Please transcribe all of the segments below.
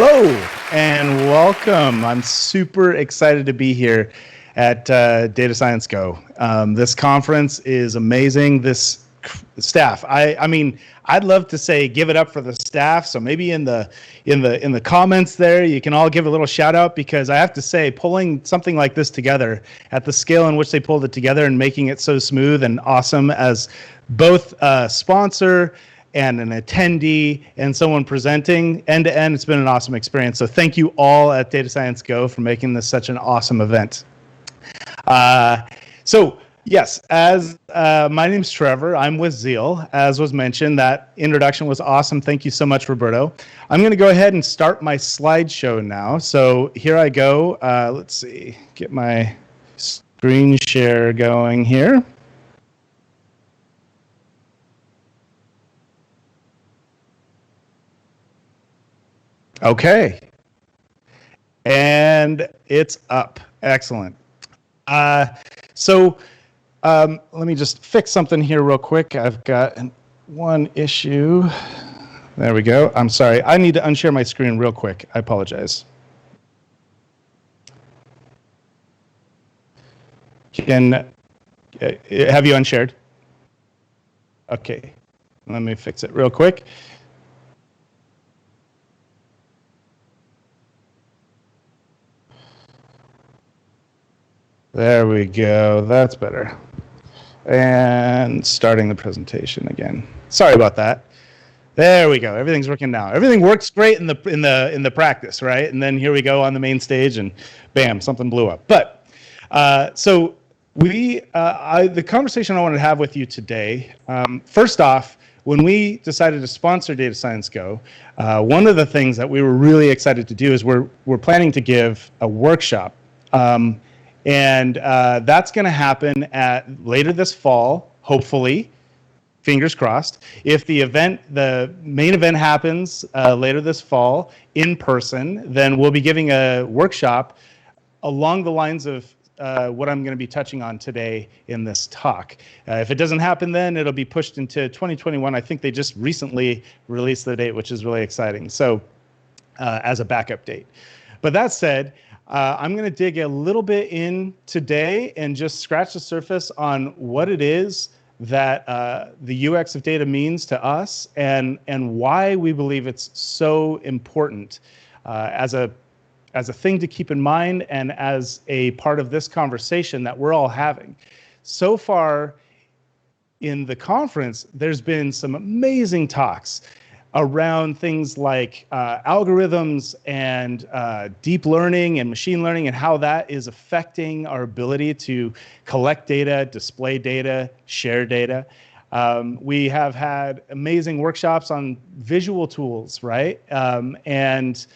Hello and welcome. I'm super excited to be here at Data Science Go. This conference is amazing. This staff, I mean, I'd love to say give it up for the staff. So maybe in the comments there, you can all give a little shout out, because I have to say, pulling something like this together at the scale in which they pulled it together and making it so smooth and awesome as both a sponsor and an attendee and someone presenting end to end, it's been an awesome experience. So thank you all at Data Science Go for making this such an awesome event. So yes, as my name's Trevor, I'm with Zeal. As was mentioned, that introduction was awesome. Thank you so much, Roberto. I'm going to go ahead and start my slideshow now. So here I go. Let's see, get my screen share going here. Okay. And it's up. Excellent. So let me just fix something here real quick. I've got one issue. There we go. I'm sorry. I need to unshare my screen real quick. I apologize. Have you unshared? Okay. Let me fix it real quick. There we go. That's better. And starting the presentation again. Sorry about that. There we go. Everything's working now. Everything works great in the practice, right? And then here we go on the main stage, and bam, something blew up. But so the conversation I wanted to have with you today. First off, when we decided to sponsor Data Science Go, one of the things that we were really excited to do is we're planning to give a workshop. And that's going to happen later this fall, hopefully, fingers crossed. If the main event happens later this fall in person, then we'll be giving a workshop along the lines of what I'm going to be touching on today in this talk. If it doesn't happen then, it'll be pushed into 2021. I think they just recently released the date, which is really exciting. So as a backup date. But that said, I'm going to dig a little bit in today and just scratch the surface on what it is that the UX of data means to us, and why we believe it's so important as a thing to keep in mind and as a part of this conversation that we're all having. So far in the conference, there's been some amazing talks around things like algorithms and deep learning and machine learning, and how that is affecting our ability to collect data, display data, share data. We have had amazing workshops on visual tools, right? And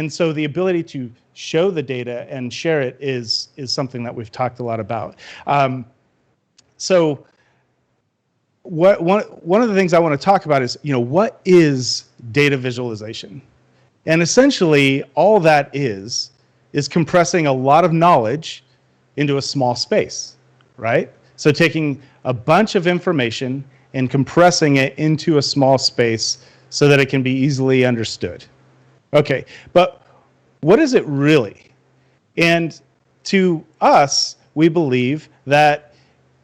so the ability to show the data and share it is something that we've talked a lot about. One of the things I want to talk about is, what is data visualization? And essentially, all that is compressing a lot of knowledge into a small space, right? So taking a bunch of information and compressing it into a small space so that it can be easily understood. Okay, but what is it really? And to us, we believe that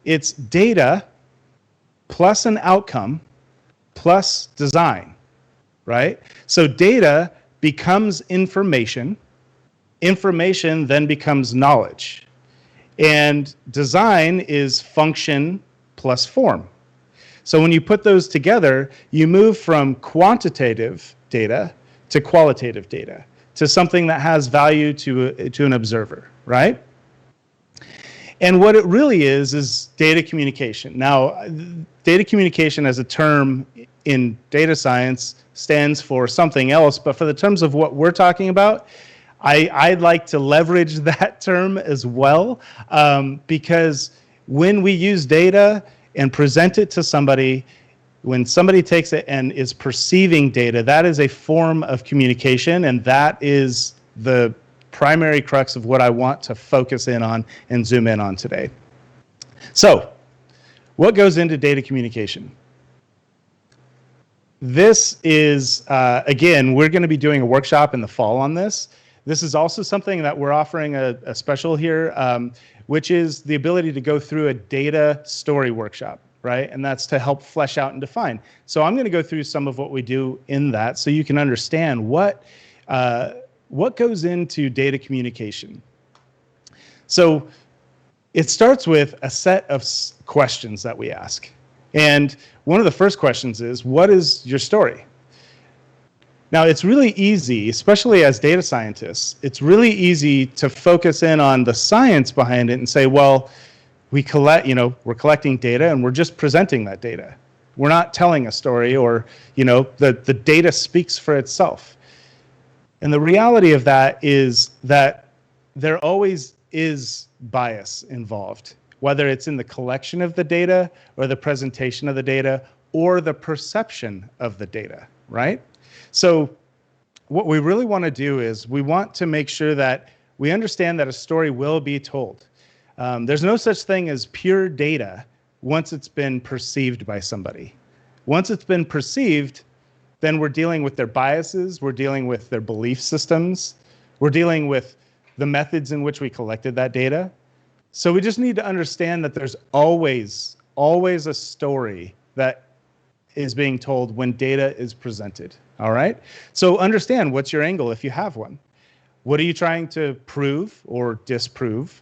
it's data plus an outcome, plus design, right? So data becomes information, information then becomes knowledge, and design is function plus form. So when you put those together, you move from quantitative data to qualitative data, to something that has value to an observer, right? And what it really is data communication. Now, data communication as a term in data science stands for something else, but for the terms of what we're talking about, I'd like to leverage that term as well, because when we use data and present it to somebody, when somebody takes it and is perceiving data, that is a form of communication, and that is the primary crux of what I want to focus in on and zoom in on today. So, what goes into data communication? this is, again, we're going to be doing a workshop in the fall on this. This is also something that we're offering a special here, which is the ability to go through a data story workshop, right? And that's to help flesh out and define. So I'm going to go through some of what we do in that so you can understand what goes into data communication. So it starts with a set of questions that we ask. And one of the first questions is, what is your story? Now, it's really easy, especially as data scientists, it's really easy to focus in on the science behind it and say, well, we're collecting data and we're just presenting that data. We're not telling a story, or, the data speaks for itself. And the reality of that is that there always is bias involved, whether it's in the collection of the data or the presentation of the data or the perception of the data, right? So what we really want to do is we want to make sure that we understand that a story will be told. There's no such thing as pure data once it's been perceived by somebody. Once it's been perceived, then we're dealing with their biases, we're dealing with their belief systems, we're dealing with the methods in which we collected that data. So we just need to understand that there's always a story that is being told when data is presented, all right? So understand, what's your angle if you have one? What are you trying to prove or disprove?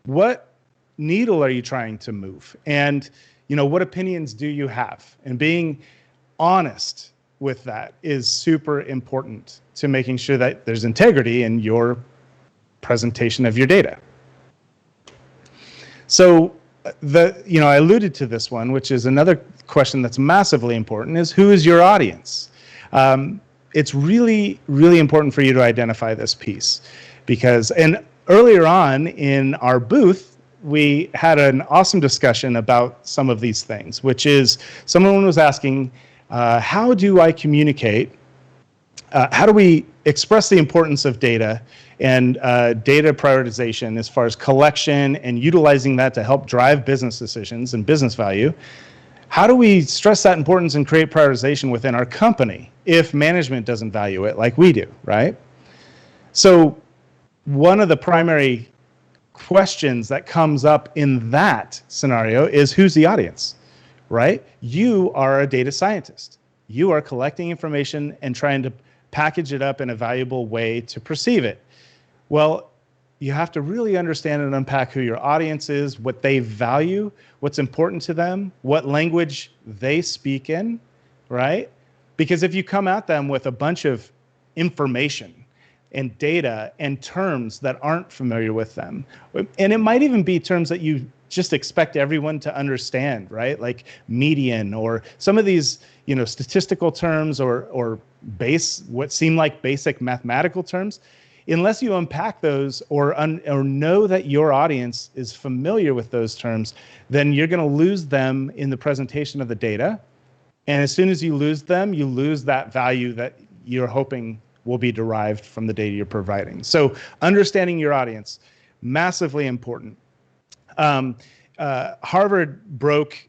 What needle are you trying to move? And, what opinions do you have? And being honest with that is super important to making sure that there's integrity in your presentation of your data. So I alluded to this one, which is another question that's massively important, is who is your audience? It's really, really important for you to identify this piece and earlier on in our booth, we had an awesome discussion about some of these things, which is someone was asking, how do I communicate? How do we express the importance of data and data prioritization as far as collection and utilizing that to help drive business decisions and business value? How do we stress that importance and create prioritization within our company if management doesn't value it like we do, right? So one of the primary questions that comes up in that scenario is, who's the audience, right? You are a data scientist. You are collecting information and trying to package it up in a valuable way to perceive it. Well, you have to really understand and unpack who your audience is, what they value, what's important to them, what language they speak in, right? Because if you come at them with a bunch of information and data and terms that aren't familiar with them, and it might even be terms that you just expect everyone to understand, right? Like median or some of these, statistical terms or what seem like basic mathematical terms. Unless you unpack those or know that your audience is familiar with those terms, then you're going to lose them in the presentation of the data. And as soon as you lose them, you lose that value that you're hoping will be derived from the data you're providing. So understanding your audience, massively important. Harvard broke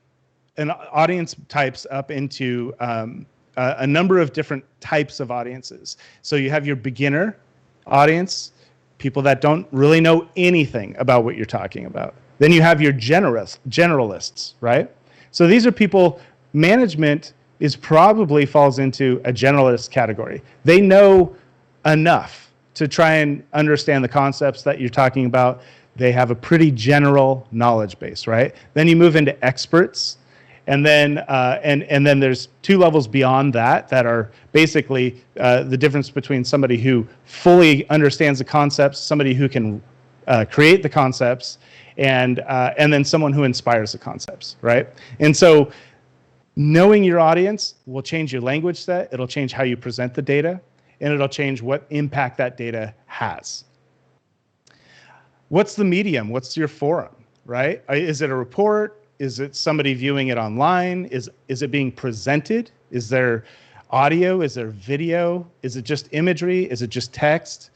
an audience types up into a number of different types of audiences. So you have your beginner audience, people that don't really know anything about what you're talking about. Then you have your generalists, right? So these are people, management probably falls into a generalist category. They know enough to try and understand the concepts that you're talking about. They have a pretty general knowledge base, right? Then you move into experts, and then and then there's two levels beyond that are basically the difference between somebody who fully understands the concepts, somebody who can create the concepts, and then someone who inspires the concepts, right? And so knowing your audience will change your language set, it'll change how you present the data, and it'll change what impact that data has. What's the medium? What's your forum, right? Is it a report? Is it somebody viewing it online? Is it being presented? Is there audio? Is there video? Is it just imagery? Is it just text?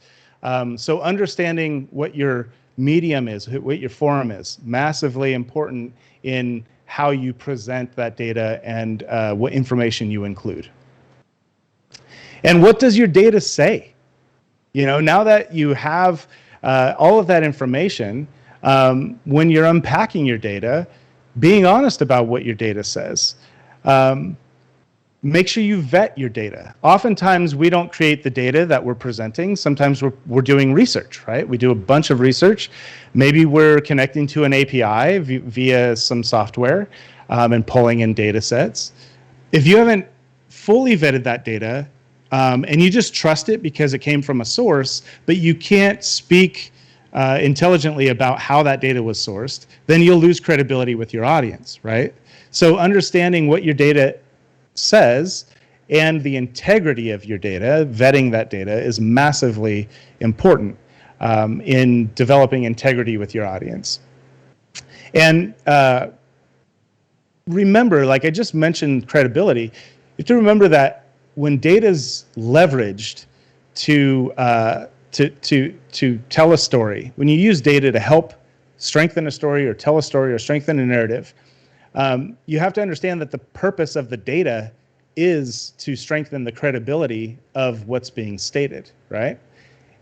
So understanding what your medium is, what your forum is, massively important in how you present that data and what information you include. And what does your data say? You know, now that you have all of that information, when you're unpacking your data, being honest about what your data says. Make sure you vet your data. Oftentimes, we don't create the data that we're presenting. Sometimes we're doing research, right? We do a bunch of research. Maybe we're connecting to an API via some software and pulling in data sets. If you haven't fully vetted that data and you just trust it because it came from a source, but you can't speak intelligently about how that data was sourced, then you'll lose credibility with your audience, right? So understanding what your data says and the integrity of your data, vetting that data, is massively important in developing integrity with your audience. And remember, like I just mentioned, credibility. You have to remember that when data is leveraged to tell a story, when you use data to help strengthen a story or tell a story or strengthen a narrative, you have to understand that the purpose of the data is to strengthen the credibility of what's being stated, right?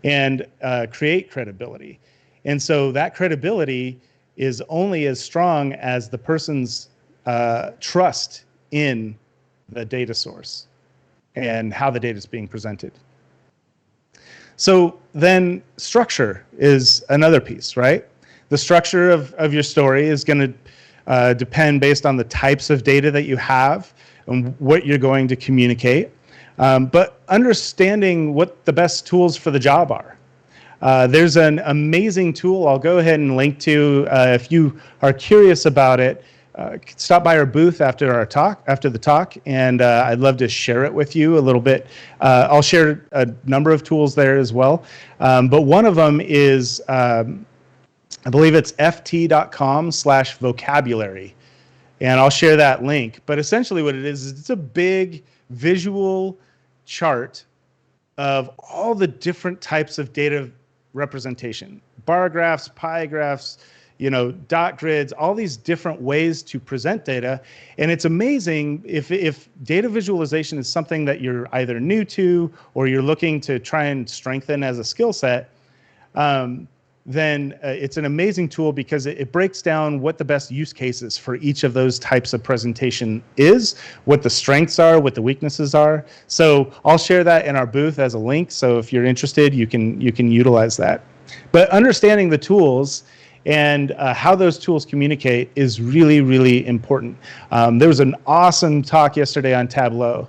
And create credibility. And so that credibility is only as strong as the person's trust in the data source and how the data is being presented. So then structure is another piece, right? The structure of your story is going to depend based on the types of data that you have and what you're going to communicate, but understanding what the best tools for the job are. There's an amazing tool I'll go ahead and link to. If you are curious about it, stop by our booth after the talk, and I'd love to share it with you a little bit. I'll share a number of tools there as well, but one of them is I believe it's ft.com/vocabulary, and I'll share that link. But essentially what it is it's a big visual chart of all the different types of data representation, bar graphs, pie graphs, dot grids, all these different ways to present data. And it's amazing if data visualization is something that you're either new to or you're looking to try and strengthen as a skill set, then it's an amazing tool because it breaks down what the best use cases for each of those types of presentation is, what the strengths are, what the weaknesses are. So I'll share that in our booth as a link. So if you're interested, you can utilize that. But understanding the tools and how those tools communicate is really, really important. There was an awesome talk yesterday on Tableau.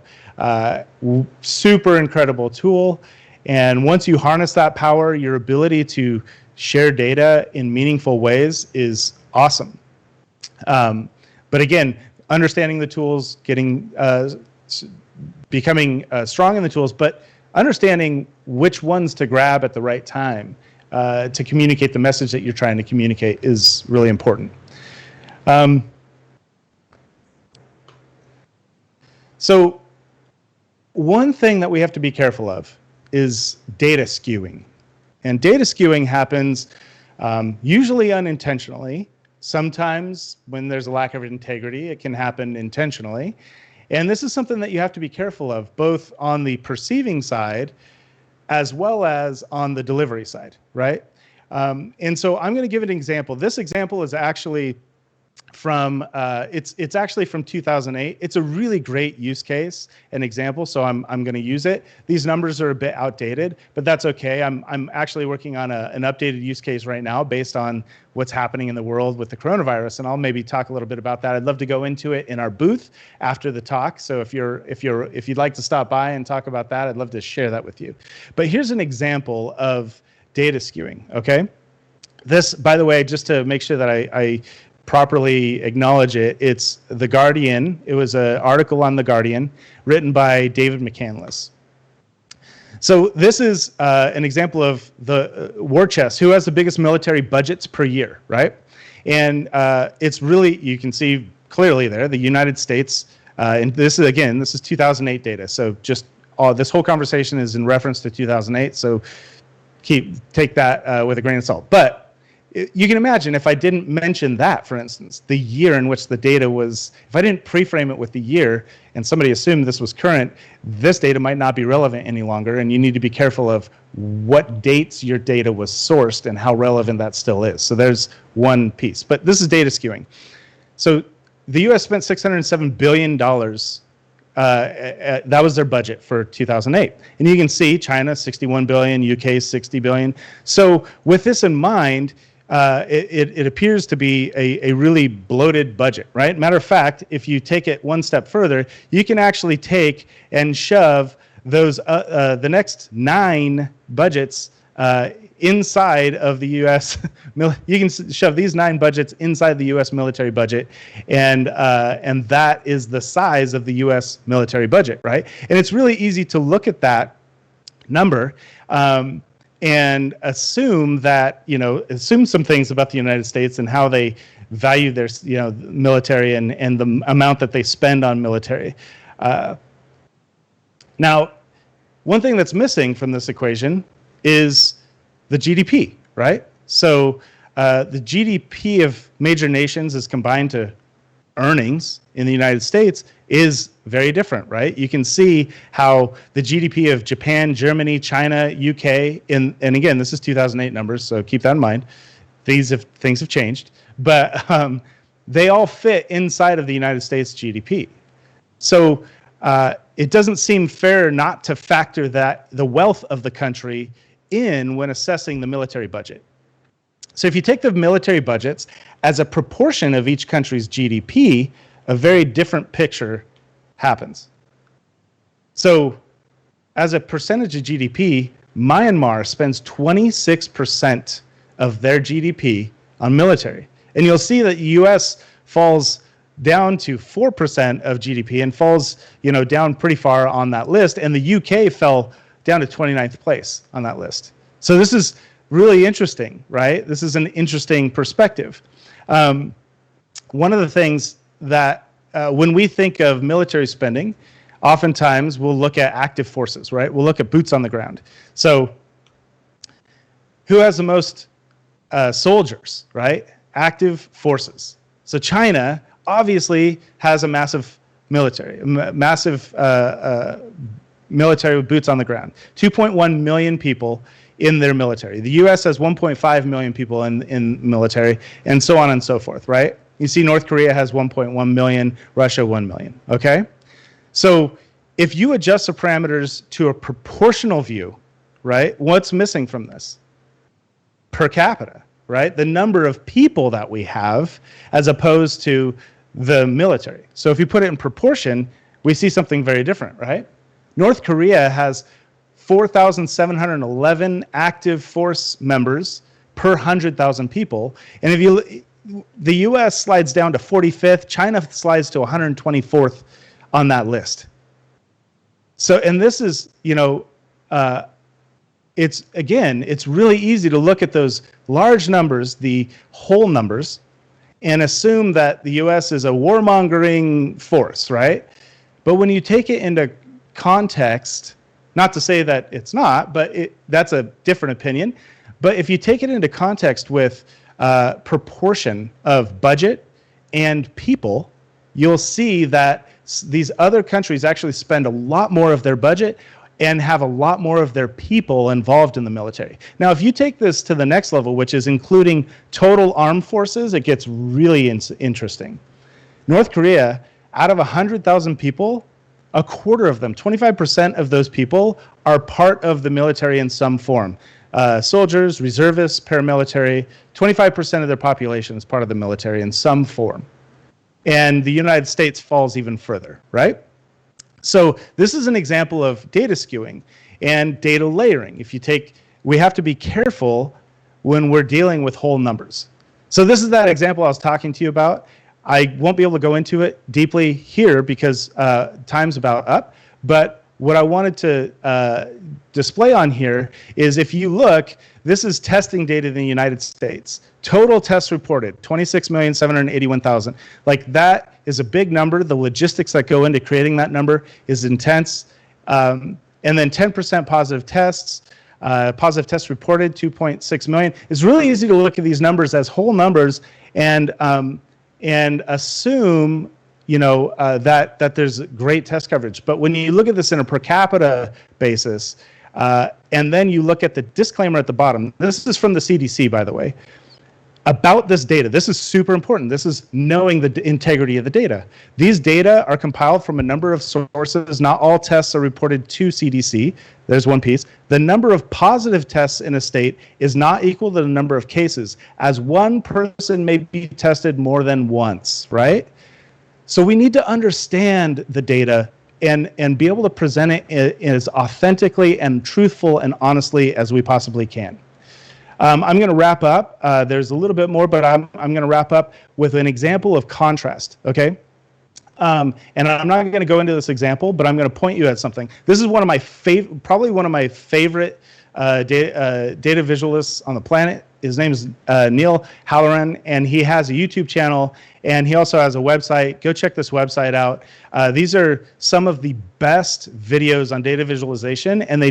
Super incredible tool. And once you harness that power, your ability to share data in meaningful ways is awesome. But again, understanding the tools, becoming strong in the tools, but understanding which ones to grab at the right time to communicate the message that you're trying to communicate is really important. So one thing that we have to be careful of is data skewing. And data skewing happens usually unintentionally. Sometimes when there's a lack of integrity, it can happen intentionally. And this is something that you have to be careful of, both on the perceiving side as well as on the delivery side, right? And so I'm going to give an example. This example is actually from it's actually from 2008. It's a really great use case and example, so I'm going to use it. These numbers are a bit outdated, but that's okay. I'm actually working on an updated use case right now based on what's happening in the world with the coronavirus, and I'll maybe talk a little bit about that. I'd love to go into it in our booth after the talk. So if you'd like to stop by and talk about that, I'd love to share that with you. But here's an example of data skewing. Okay, this, by the way, just to make sure that I properly acknowledge it, it's The Guardian. It was an article on The Guardian written by David McCandless. So this is an example of the war chest. Who has the biggest military budgets per year, right? And it's really, you can see clearly there, the United States, and this is 2008 data. So just this whole conversation is in reference to 2008. So take that with a grain of salt. But you can imagine if I didn't mention that, for instance, the year in which the data was, if I didn't pre-frame it with the year and somebody assumed this was current, this data might not be relevant any longer, and you need to be careful of what dates your data was sourced and how relevant that still is. So there's one piece. But this is data skewing. So the U.S. spent $607 billion. That was their budget for 2008. And you can see China, 61 billion, UK, 60 billion. So with this in mind, it appears to be a really bloated budget, right? Matter of fact, if you take it one step further, you can actually take and shove those the next 9 budgets inside of the U.S. You can shove these 9 budgets inside the U.S. military budget, and that is the size of the U.S. military budget, right? And it's really easy to look at that number and assume that, assume some things about the United States and how they value their, military and the amount that they spend on military. Now, one thing that's missing from this equation is the GDP, right? So the GDP of major nations as combined to earnings in the United States is very different, right? You can see how the GDP of Japan, Germany, China, UK, and again, this is 2008 numbers, so keep that in mind. Things have changed, but they all fit inside of the United States GDP. So it doesn't seem fair not to factor that the wealth of the country in when assessing the military budget. So if you take the military budgets as a proportion of each country's GDP, a very different picture happens. So as a percentage of GDP, Myanmar spends 26% of their GDP on military. And you'll see that the US falls down to 4% of GDP and falls, down pretty far on that list. And the UK fell down to 29th place on that list. So this is really interesting, right? This is an interesting perspective. One of the things that when we think of military spending, oftentimes we'll look at active forces, right? We'll look at boots on the ground. So who has the most soldiers, right? Active forces. So China obviously has a massive military, military with boots on the ground. 2.1 million people in their military. The U.S. has 1.5 million people in military, and so on and so forth, right? You see North Korea has 1.1 million, Russia 1 million, okay? So if you adjust the parameters to a proportional view, right, what's missing from this? Per capita, right? The number of people that we have as opposed to the military. So if you put it in proportion, we see something very different, right? North Korea has 4,711 active force members per 100,000 people. And the US slides down to 45th, China slides to 124th on that list. So, and this is, it's really easy to look at those large numbers, the whole numbers, and assume that the US is a warmongering force, right? But when you take it into context, not to say that it's not, but that's a different opinion. But if you take it into context with proportion of budget and people, you'll see that these other countries actually spend a lot more of their budget and have a lot more of their people involved in the military. Now, if you take this to the next level, which is including total armed forces, it gets really interesting. North Korea, out of 100,000 people, a quarter of them, 25% of those people, are part of the military in some form. Soldiers, reservists, paramilitary, 25% of their population is part of the military in some form. And the United States falls even further, right? So this is an example of data skewing and data layering. We have to be careful when we're dealing with whole numbers. So this is that example I was talking to you about. I won't be able to go into it deeply here because time's about up. But what I wanted to display on here is if you look, this is testing data in the United States. Total tests reported, 26,781,000. Like that is a big number. The logistics that go into creating that number is intense. And then 10% positive tests. Positive tests reported 2.6 million. It's really easy to look at these numbers as whole numbers and assume that there's great test coverage. But when you look at this in a per capita basis, and then you look at the disclaimer at the bottom, this is from the CDC, by the way, about this data. This is super important. This is knowing the integrity of the data. These data are compiled from a number of sources. Not all tests are reported to CDC. There's one piece. The number of positive tests in a state is not equal to the number of cases, as one person may be tested more than once, right? So we need to understand the data and be able to present it as authentically and truthful and honestly as we possibly can. I'm going to wrap up. There's a little bit more, but I'm going to wrap up with an example of contrast, okay? And I'm not going to go into this example, but I'm going to point you at something. This is one of my probably one of my favorite data visualists on the planet. His name is Neil Halloran, and he has a YouTube channel, and he also has a website. Go check this website out. These are some of the best videos on data visualization, and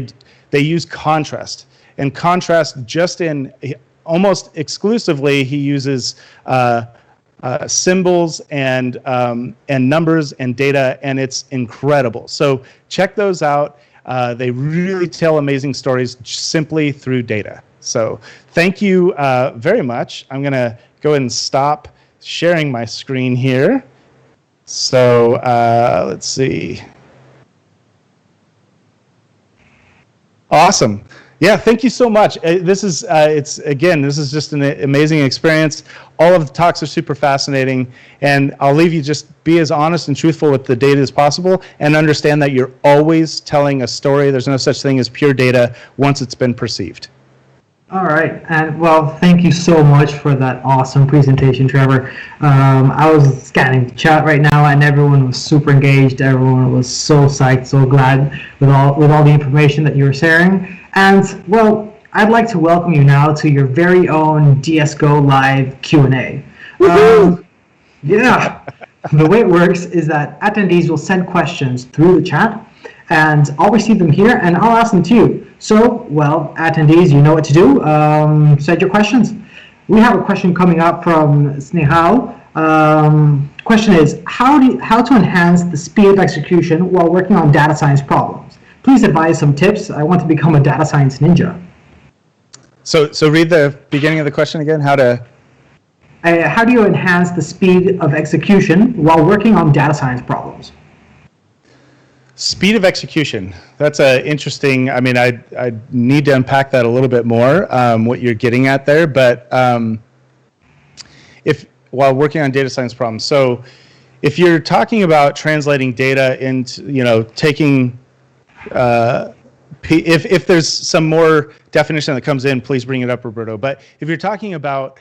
they use contrast. And contrast just in almost exclusively, he uses symbols and numbers and data, and it's incredible. So check those out. They really tell amazing stories simply through data. So thank you very much. I'm going to go ahead and stop sharing my screen here. So let's see. Awesome. Yeah, thank you so much. This is this is just an amazing experience. All of the talks are super fascinating, and I'll leave you just be as honest and truthful with the data as possible, and understand that you're always telling a story. There's no such thing as pure data once it's been perceived. All right, and well, thank you so much for that awesome presentation, Trevor. I was scanning the chat right now, and everyone was super engaged. Everyone was so psyched, so glad with all the information that you were sharing. And well, I'd like to welcome you now to your very own DSGO live Q&A. Yeah, the way it works is that attendees will send questions through the chat, and I'll receive them here, and I'll ask them to you. So, well, attendees, you know what to do. Send your questions. We have a question coming up from Snehal. Question is, how to enhance the speed of execution while working on data science problems? Please advise some tips. I want to become a data science ninja. So read the beginning of the question again. How do you enhance the speed of execution while working on data science problems? Speed of execution. That's a interesting. I mean, I need to unpack that a little bit more. What you're getting at there, but while working on data science problems. So, if you're talking about translating data into, taking, if there's some more definition that comes in, please bring it up, Roberto. But if you're talking about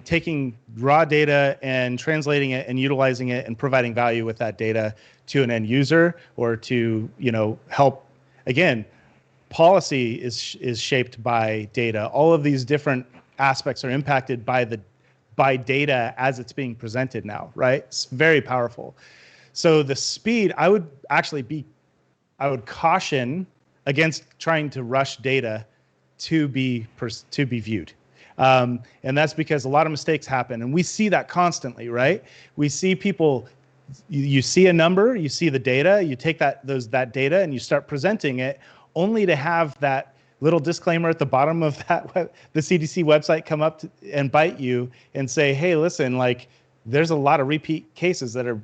taking raw data and translating it and utilizing it and providing value with that data to an end user, or to help, again, policy is shaped by data. All of these different aspects are impacted by data as it's being presented now, right? It's very powerful. So the speed, I would caution against trying to rush data to be viewed. And that's because a lot of mistakes happen, and we see that constantly, right? We see people, you see a number, you see the data, you take that data and you start presenting it, only to have that little disclaimer at the bottom of the CDC website come up and bite you and say, hey, listen, like, there's a lot of repeat cases that are,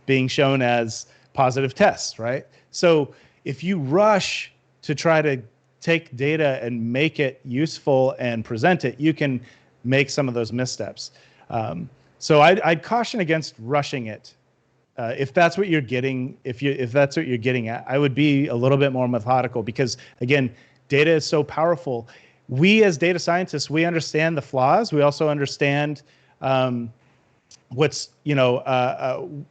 being shown as positive tests, right? So if you rush to try to take data and make it useful and present it, you can make some of those missteps. So I'd caution against rushing it. If that's what you're getting, if that's what you're getting at, I would be a little bit more methodical, because again, data is so powerful. We as data scientists, we understand the flaws. We also understand what's the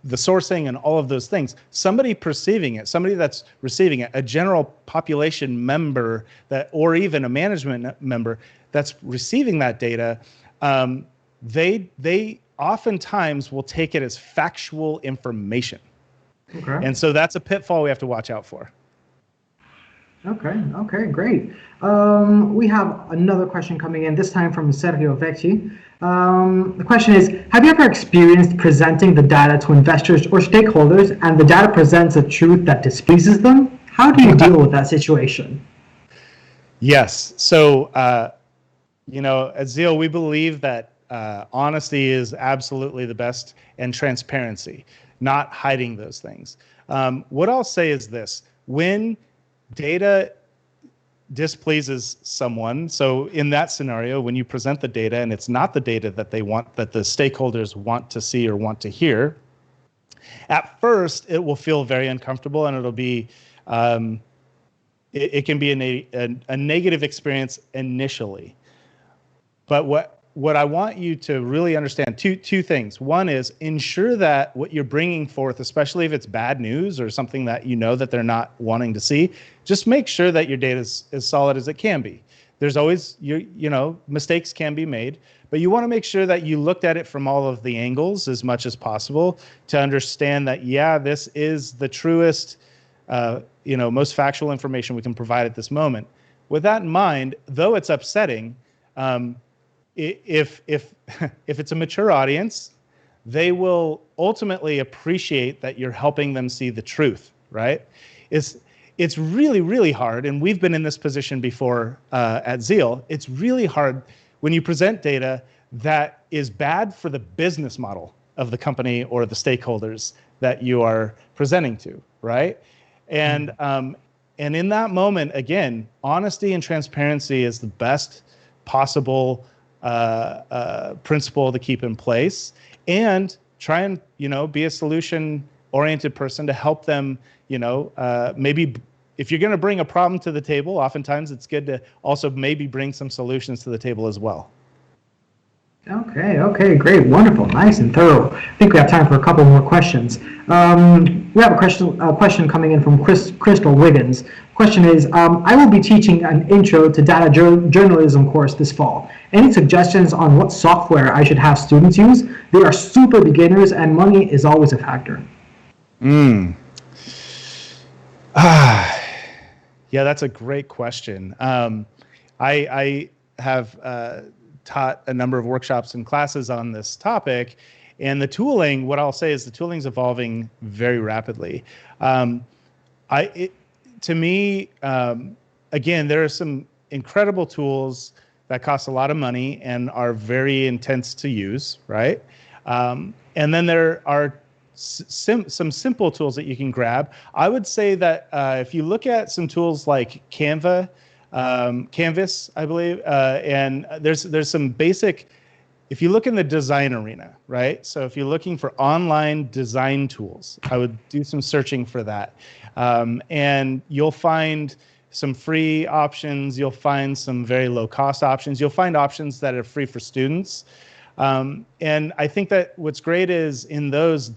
sourcing and all of those things. Somebody perceiving it, somebody that's receiving it, a general population member or even a management member that's receiving that data, they oftentimes will take it as factual information. Okay. And so that's a pitfall we have to watch out for. Okay, great. We have another question coming in, this time from Sergio Vecchi. The question is, have you ever experienced presenting the data to investors or stakeholders and the data presents a truth that displeases them? How do you deal with that situation? Yes. So, at Zeal, we believe that honesty is absolutely the best, and transparency, not hiding those things. What I'll say is this: when data displeases someone, so in that scenario, when you present the data and it's not the data that they want, that the stakeholders want to see or want to hear, at first it will feel very uncomfortable, and it'll be it can be a negative experience initially. But what I want you to really understand, two things. One is ensure that what you're bringing forth, especially if it's bad news or something that you know that they're not wanting to see, just make sure that your data is as solid as it can be. There's always, mistakes can be made, but you want to make sure that you looked at it from all of the angles as much as possible to understand that, this is the truest, most factual information we can provide at this moment. With that in mind, though it's upsetting, if it's a mature audience, they will ultimately appreciate that you're helping them see the truth, right? It's really, really hard, and we've been in this position before at Zeal. It's really hard when you present data that is bad for the business model of the company or the stakeholders that you are presenting to, right? And in that moment, again, honesty and transparency is the best possible principle to keep in place, and try and be a solution-oriented person to help them. Maybe if you're going to bring a problem to the table, oftentimes it's good to also maybe bring some solutions to the table as well. Okay, great, wonderful, nice and thorough. I think we have time for a couple more questions. We have a question coming in from Crystal Wiggins. Question is, I will be teaching an intro to data journalism course this fall. Any suggestions on what software I should have students use? They are super beginners and money is always a factor. Yeah, that's a great question. I have taught a number of workshops and classes on this topic, and the tooling, what I'll say is the tooling is evolving very rapidly. To me, again, there are some incredible tools that cost a lot of money and are very intense to use, right? And then there are some simple tools that you can grab. I would say that if you look at some tools like Canvas, I believe, and there's some basic, if you look in the design arena, right? So if you're looking for online design tools, I would do some searching for that. And you'll find some free options. You'll find some very low cost options. You'll find options that are free for students. And I think that what's great is in those,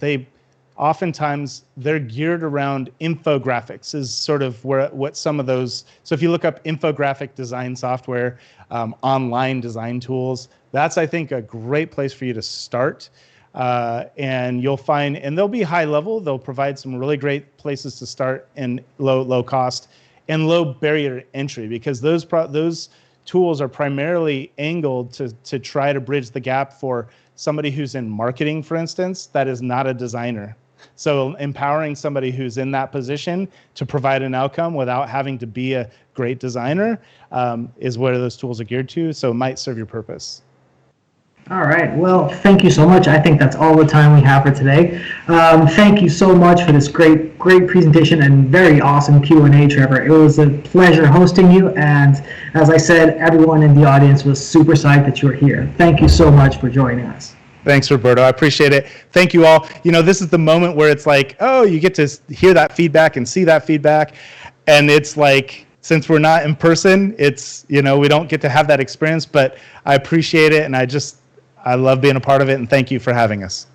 oftentimes they're geared around infographics is sort of what some of those. So if you look up infographic design software, online design tools, that's, I think, a great place for you to start. And you'll find, and they'll be high level. They'll provide some really great places to start in low cost and low barrier to entry, because those tools are primarily angled to try to bridge the gap for somebody who's in marketing, for instance, that is not a designer. So empowering somebody who's in that position to provide an outcome without having to be a great designer is where those tools are geared to. So it might serve your purpose. All right. Well, thank you so much. I think that's all the time we have for today. Thank you so much for this great presentation and very awesome Q&A, Trevor. It was a pleasure hosting you. And as I said, everyone in the audience was super psyched that you were here. Thank you so much for joining us. Thanks, Roberto. I appreciate it. Thank you all. This is the moment where it's like, oh, you get to hear that feedback and see that feedback. And it's like, since we're not in person, it's, we don't get to have that experience, but I appreciate it. And I love being a part of it. And thank you for having us.